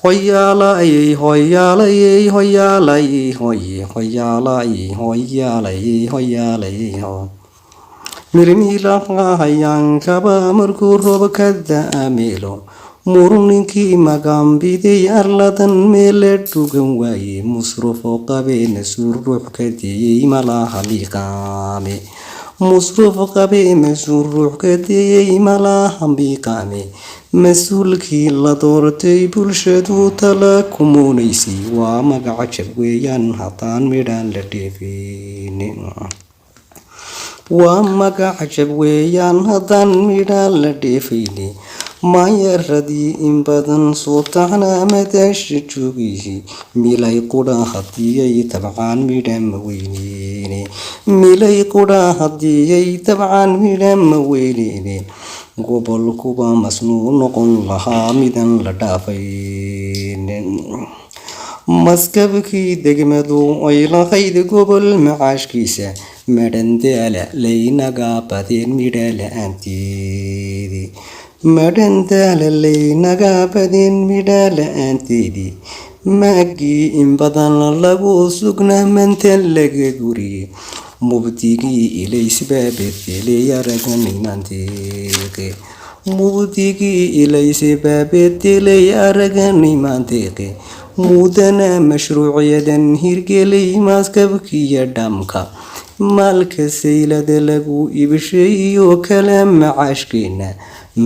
hoyaalay hoyaalay hoyaalay hoyaalay hoyaalay hoyaalay mirmiilaha hayaankaba markuu roob ka da'amelo murninkii magambidey arladan meele dhugan waaye musrufo qabeena suur ruux ka deeyey malaha liiqaame musruf qabeena suur ruux ka deeyey malaha liiqaame mas-uulkii la doortay bulshadu tala kumuunaysay waa magaca jab weeyaan haddaan midhaan la dheefeynin waa magaca jab weeyaan haddaan midhaan la dheefeynin maayaradii in badan soo taxnaa madaasha joogayay milay qudha hadiyay tabcaan midhaan ma weyneyne milay qudha hadiyay tabcaan midhaan ma weyneyne gobolkuba masnuu noqon lahaa midan la dhaafaynin maskabkii degmadu ay lahayd gobol macaashkiisa madhandaala laynaga badeen midha la-aanteedii madhandaala laynaga badeen midha la-aanteedii maagii in badan lagu sugnaa mantan laga guriyey mubdigii ilaysbaa bedelay araganimanteeqe mubdigii ilaysbaa bedelay araganimanteeqe mudana mashruuciyadan hirgelay maaskabkiiyo dhamka maalka saylada lagu ibshay iyo kala macaashkeena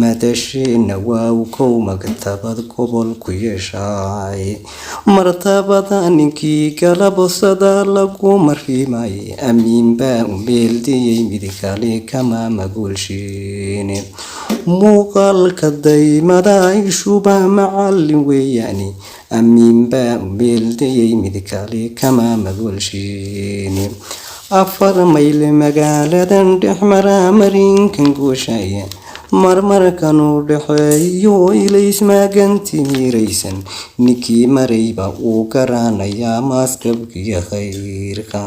madasheena waa u kow magtabad gobol ku yeeshay martabada ninkii galabsada lagu mariimay amiin baa u meeldiyey mid kale kama magulshiine muuqaalka daymada ishuba macallin weeyaani amiin baa u meeldiyey mid kale kama magulshiine afar mayl magaaladan dhexmara marinkan gooshaya marmarkan u dhexeeyo ilaysmaaganti miiraysan ninkii marayba uu garanayaa maaskabkiyo khayrka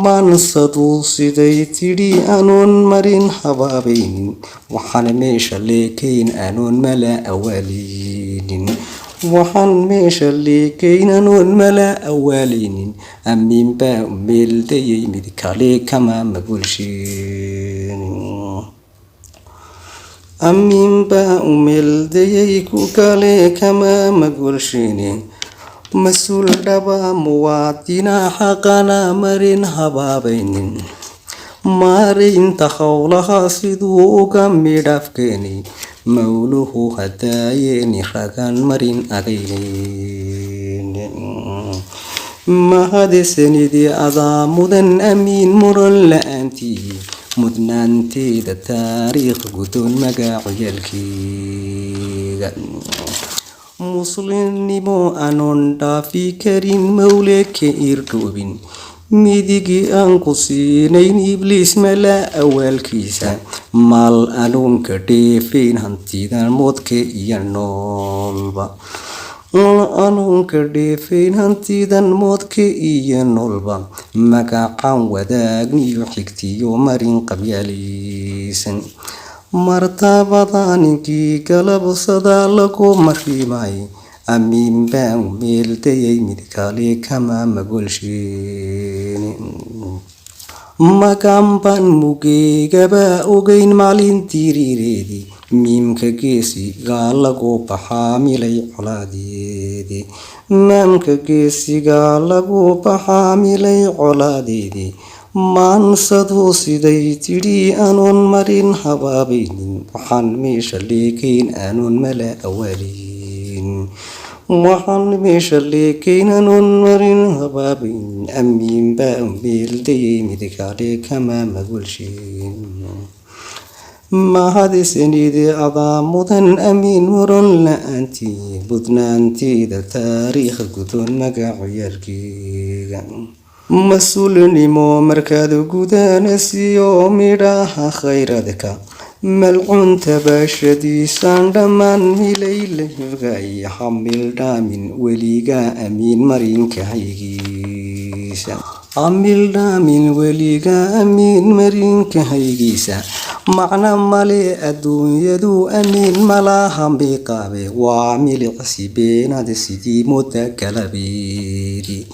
maansaduu siday tidhi anoon marin habaabaynin waxaan meesha leekayn anoon mala awaaleynin waxaan meesha leekayn anoon mala awaaleynin amiin baa u meeldayay mid kale kama magulshin amiin baa u meeldayay ku kale kama magulshinin mas-uul dhaba muwaadina xaqana marin habaabaynin maareynta howlaha siduu uga midhaafkeenay mawluhu hadaayeeni ragan marin agaynin mahadsanidii adaa mudan amiin muran la-aantii mudnaanteeda taariikh gudoon magaciyaalkeega muslimnimo anoon dhaafi karin mawle ka irdhoobin midigii aan ku siinayn ibliis mala awaalkiisa maal anuunka dheefayn hantidan moodka iyo noolba anuunka dheefayn hantidan moodka iyo noolba magacaan wadaagniyo xigtiyo marin qabyaalaysan martabada ninkii galabsada lagu mariimay amiin baa u meeldayay mid kale kama magulshin maganban mugeegaba ogeyn maalintii riireedii miimka geesigaa lagu baxaa milay colaadeedii maamka geesigaa lagu baxaa milay colaadeedii maansaduu siday tidhi anoon marin habaabaynin waxaan meesha leekayn anoon mala awaalayn waxaan meesha leekayn anoon marin habaabaynin amiin baa u meeldayay mid kale kama magulshin mahadsanidii adaa mudan amiin muran la-aantii mudnaanteeda taariikh gudoon magaciyaalkeega mas-uulnimo markaad gudanasiyo midhaha khayradka malcunta baashadiisaan dhammaan milay la hogay hamil dhaamin weligaa amiin marinka haygiisa hamil dhaamin weligaa amiin marinka haygiisa macna male adduunyadu amiin malaha biqaabe waa milicsi beenaad sidii mooda kalabeedi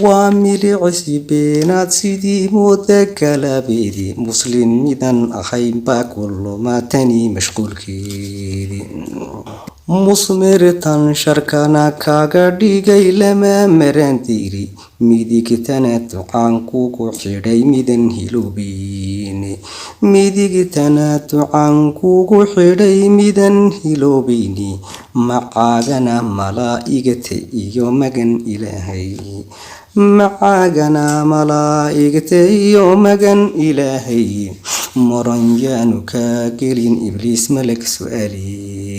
waa milicsi beenaad sidii mooda kalabeedi muslim midan ahayn baa kullumatani mashquulkeedi musmirtan sharkana kaga dhigay lama marandiri midigtana ducaan kugu xidhay midan hiloobayne midigtana ducaan kugu xidhay midan hiloobayne macaagana malaa'igta iyo magan ilaahay macaagana malaa'igta iyo magan ilaahay maran yaanu ka gelin ibliis malag su'aali